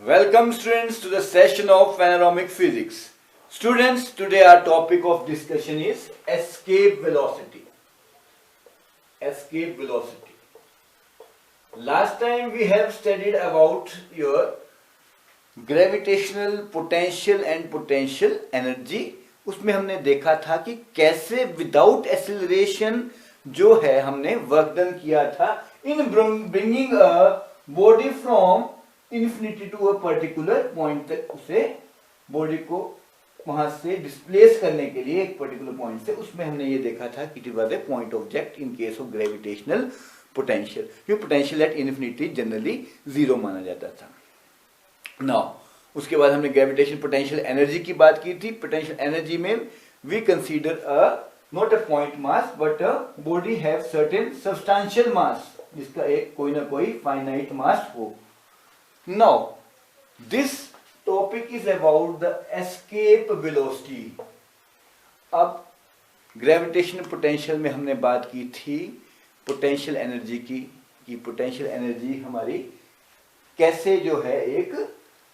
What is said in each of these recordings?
Welcome students to the session of panoramic physics. Students, today our topic of discussion is escape velocity. Escape velocity. Last time we have studied about your gravitational potential and potential energy. उसमें हमने देखा था कि कैसे without acceleration जो है हमने work done किया था in bringing a body from infinity to a particular point तक, उसे बॉडी को वहां से डिस्प्लेस करने के लिए एक पर्टिकुलर पॉइंट से, उसमें हमने ये देखा था कि it was a point object in case of gravitational potential, क्योंकि potential at infinity generally zero माना जाता था। नाउ उसके बाद हमने ग्रेविटेशन पोटेंशियल एनर्जी की बात की थी। पोटेंशियल एनर्जी में we consider a not a point mass but a body have certain substantial mass, जिसका एक कोई ना कोई फाइनाइट मास हो। Now, this topic is about the escape velocity. अब ग्रेविटेशनल पोटेंशियल में हमने बात की थी पोटेंशियल एनर्जी की, कि पोटेंशियल एनर्जी हमारी कैसे जो है एक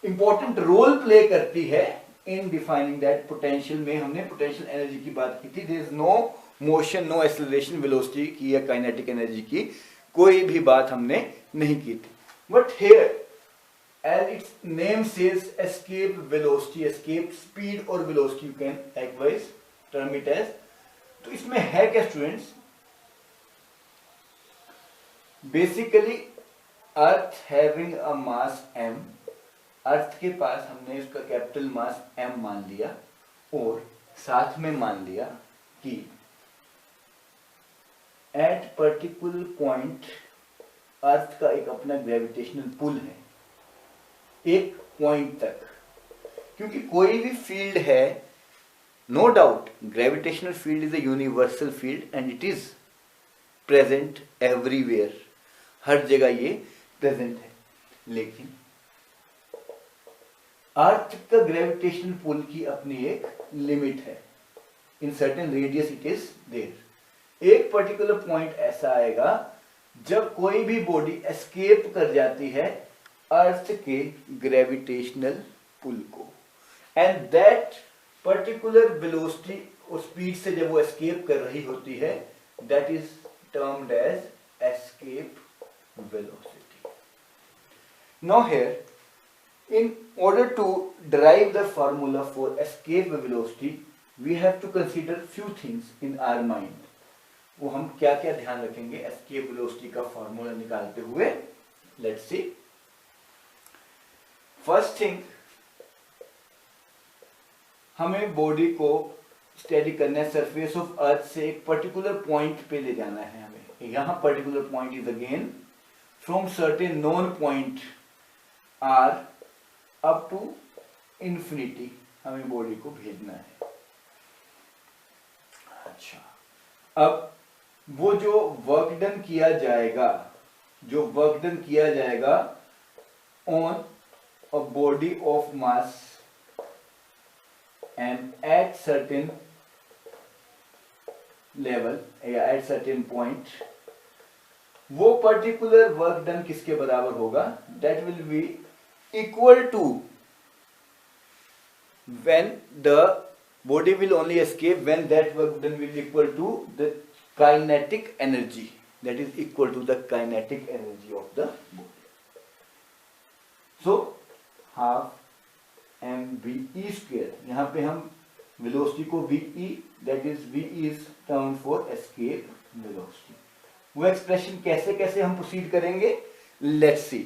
इंपॉर्टेंट रोल प्ले करती है इन डिफाइनिंग दैट पोटेंशियल। में हमने पोटेंशियल एनर्जी की बात की थी। There is no motion, no acceleration, velocity की या काइनेटिक एनर्जी की कोई भी बात हमने नहीं की थी। But here as its name says, escape velocity, escape speed or velocity, you can likewise term it as। तो इसमें है क्या students? Basically earth having a mass m, अर्थ के पास हमने उसका कैपिटल मास m मान लिया और साथ में मान लिया कि एट पर्टिकुलर पॉइंट अर्थ का एक अपना ग्रेविटेशनल पुल है एक पॉइंट तक, क्योंकि कोई भी फील्ड है, no doubt gravitational field is a universal field and it is present everywhere, हर जगह ये प्रेजेंट है। लेकिन अर्थ का ग्रेविटेशनल पुल की अपनी एक लिमिट है, in certain radius it is there. एक पर्टिकुलर पॉइंट ऐसा आएगा जब कोई भी बॉडी एस्केप कर जाती है अर्थ के ग्रेविटेशनल पुल को, एंड दैट पर्टिकुलर वेलोसिटी और स्पीड से जब वो एस्केप कर रही होती है, that is termed as escape velocity. Now here, in order to derive the formula for escape velocity, we have to consider few things in our mind। वो हम क्या क्या ध्यान रखेंगे escape velocity का फॉर्मूला निकालते हुए? Let's see। फर्स्ट थिंग, हमें बॉडी को स्टडी करना है सरफेस ऑफ अर्थ से एक पर्टिकुलर पॉइंट पे ले जाना है हमें। यहां particular point is again from certain known point R up to infinity, हमें बॉडी को भेजना है। अच्छा, अब वो जो वर्क डन किया जाएगा, on a body of mass and at certain level या at certain point, वो particular work done किसके बराबर होगा? That will be equal to, when the body will only escape when that work done will equal to the kinetic energy, that is equal to the kinetic energy of the body। So half M V E square, यहाँ पे हम velocity को V E, that is V is term for escape velocity. वो expression कैसे कैसे हम proceed करेंगे, let's see.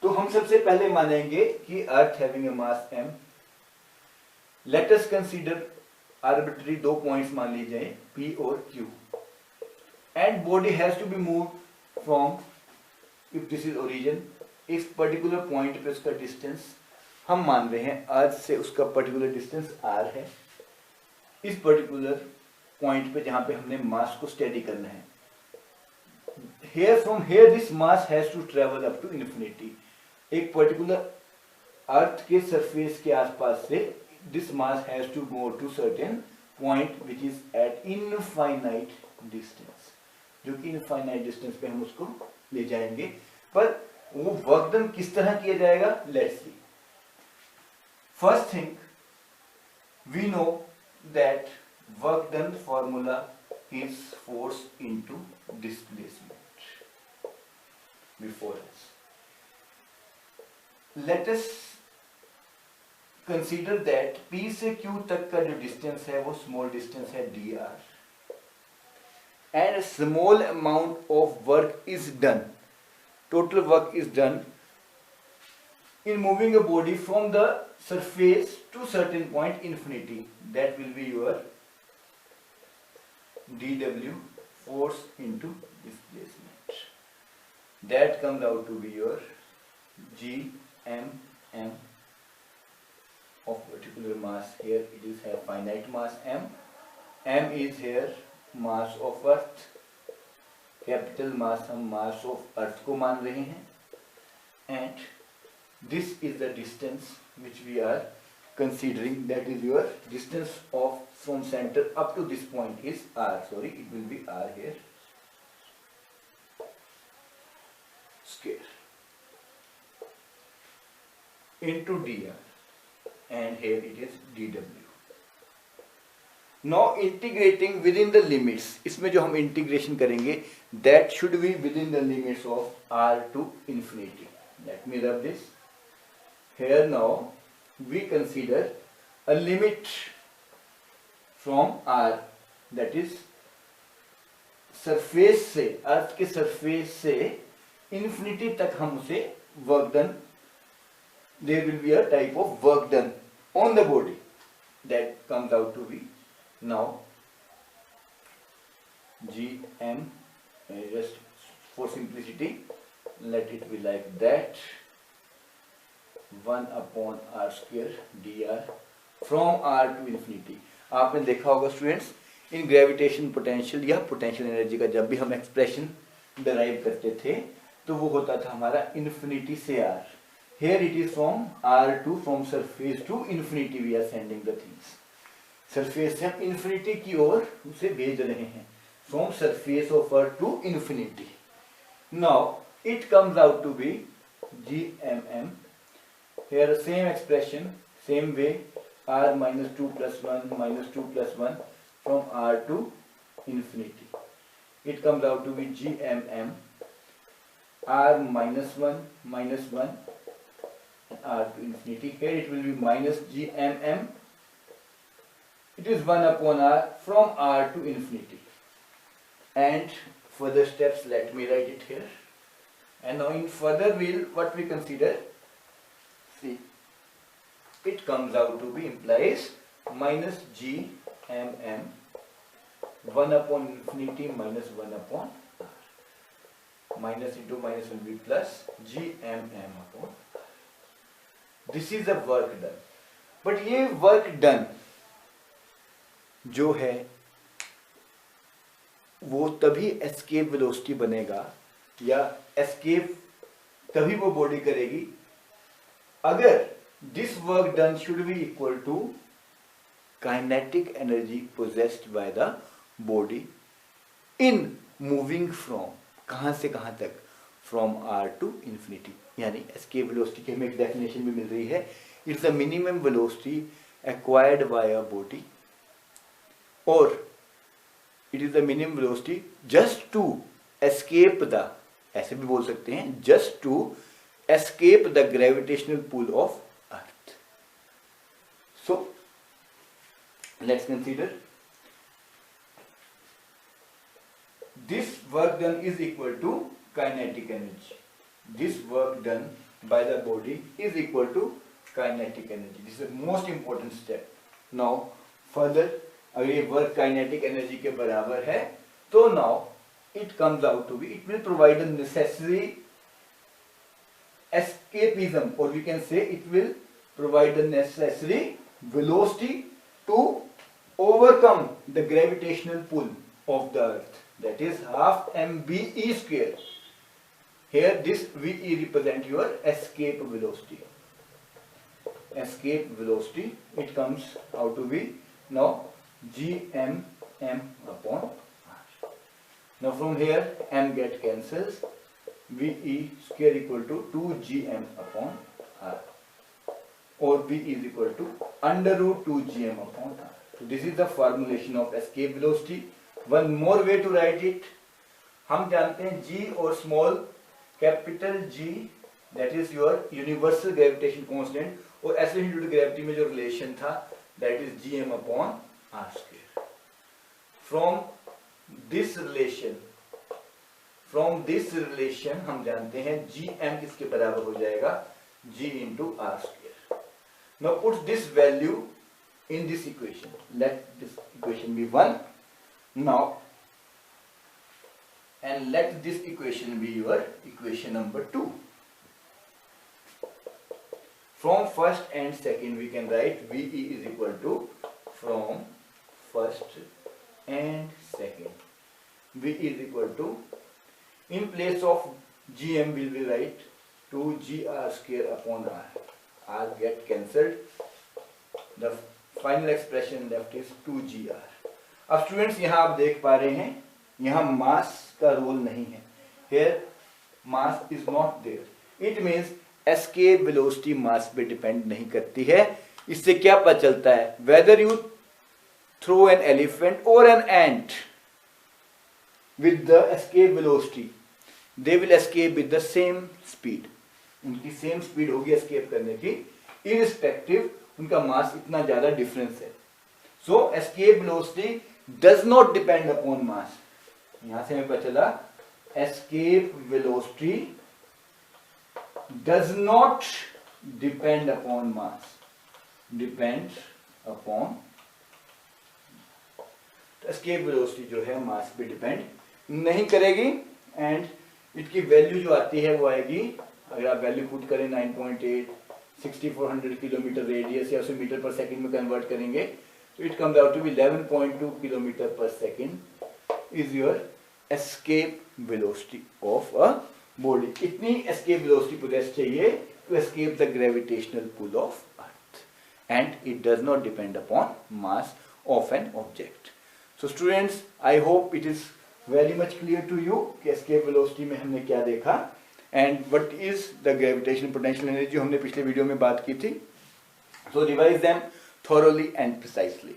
तो हम सबसे पहले मानेंगे कि earth having a mass m, let us consider arbitrary दो पॉइंट्स मान ली जाए p और q, and body has to be move from, if this is origin, इस पर्टिकुलर पॉइंट पे उसका डिस्टेंस हम मान रहे हैं अर्थ से, उसका पर्टिकुलर डिस्टेंस r है। इस पर्टिकुलर पॉइंट पे जहां पे हमने मास को स्टडी करना है, here from here this mass has to travel up to infinity। एक पर्टिकुलर अर्थ के सरफेस के आसपास से this mass has to go to certain point which is at infinite distance, जो कि इनफाइनाइट डिस्टेंस पे हम उसको ले जाएंगे। पर वो वर्क डन किस तरह किया जाएगा, let's see. first thing, we know that work done formula is force into displacement before us. Let us consider that P से Q तक का जो distance है वो small distance है dr, and a small amount of work is done, total work is done in moving a body from the surface to certain point infinity. That will be your dw, force into displacement. That comes out to be your gmm of particular mass. Here it is have finite mass m. M is here mass of earth, capital mass हम mass of earth को मान रहे हैं, and this is the distance which we are considering, that is your distance of from center up to this point is r, sorry it will be r here, square into dr, and here it is dw. Now integrating within the limits, इसमें जो हम integration करेंगे that should be within the limits of r to infinity. Let me rub this. Here now we consider a limit from r, that is surface से, अर्थ के surface से infinity तक हम उसे work done, there will be a type of work done on the body, that comes out to be now gm, just for simplicity let it be like that, 1 upon r square dr from r to infinity. आपने देखा होगा students, इन gravitation potential या potential energy का जब भी हम expression derive करते थे तो वो होता था हमारा इन्फिनिटी से r. Here it is from r to, from surface to infinity we are sending the things. Surface से हम इन्फिनिटी की ओर उसे भेज रहे हैं, from surface of earth to infinity. Now it comes out to be gmm. Here same expression, same way, r minus 2 plus 1 minus 2 plus 1 from r to infinity. It comes out to be gmm, r minus 1 minus 1 and r to infinity. Here it will be minus gmm. It is 1 upon r from r to infinity. And further steps, let me write it here. And now in further what we consider, see, it comes out to be implies minus gmm, 1 upon infinity minus 1 upon r. Minus into minus will be plus gmm upon r. This is the work done. But ये work done जो है वो तभी escape velocity बनेगा या escape तभी वो body करेगी अगर this work done should be equal to kinetic energy possessed by the body in moving from, कहां से कहां तक, फ्रॉम आर टू इंफिनिटी. यानी एस्केप वेलोसिटी की हमें एक डेफिनेशन भी मिल रही है, it's the minimum velocity acquired by a body, or it is the minimum velocity just to escape the, ऐसे भी बोल सकते हैं, just to escape the gravitational pull of earth. So let's consider this work done is equal to kinetic energy. This work done by the body is equal to kinetic energy. This is the most important step. Now further, अगर ये work kinetic energy के बराबर है तो now it comes out to be, it will provide the necessary escapism, और we can say it will provide the necessary velocity to overcome the gravitational pull of the earth, that is half mve square. Here this ve represent your escape velocity. Escape velocity, it comes out to be now gmm upon r. Now from here m get cancels, ve square equal to 2gm upon r. or V is equal to under root 2 gm upon r. So this is the formulation of escape velocity. One more way to write it, हम जानते हैं g और small capital G that is your universal gravitation constant, और acceleration due to gravity में जो relation था that is gm upon r square. From this relation हम जानते हैं gm किसके बराबर हो जाएगा, g into r square. Now put this value in this equation. Let this equation be 1 now, and let this equation be your equation number 2. From first and second we can write VE is equal to from first and second. V is equal to, in place of gm we will write 2gr square upon r. R get cancelled. The final expression left is 2gr. अब students यहाँ आप देख पा रहे हैं, यहाँ मास का role नहीं है. Here mass is not there. It means escape velocity मास पे डिपेंड नहीं करती है. इससे क्या पता चलता है, whether you throw an elephant or an ant with the escape velocity, they will escape with the same speed. उनकी सेम स्पीड होगी एस्केप करने की, इररिस्पेक्टिव उनका मास इतना ज्यादा डिफरेंस है. So escape velocity does not depend upon mass. यहां से हमें पता चला escape velocity does not depend upon mass, depends upon. Escape velocity जो है मास पे डिपेंड नहीं करेगी, एंड इसकी वैल्यू जो आती है वो आएगी, अगर आप वैल्यू पुट करें 9.8, 6400 किलोमीटर रेडियस या उसे मीटर पर सेकंड में कन्वर्ट करेंगे तो it comes out to be 11.2 kilometre per second is your escape velocity of a body. इतनी एस्केप वेलोसिटी पोजेस चाहिए to escape the gravitational pull of earth, and it does not depend upon mass of an object. So students, I hope it is very much clear to you कि escape velocity में हमने क्या देखा and what is the gravitational potential energy, हमने पिछले video में बात की थी. So revise them thoroughly and precisely.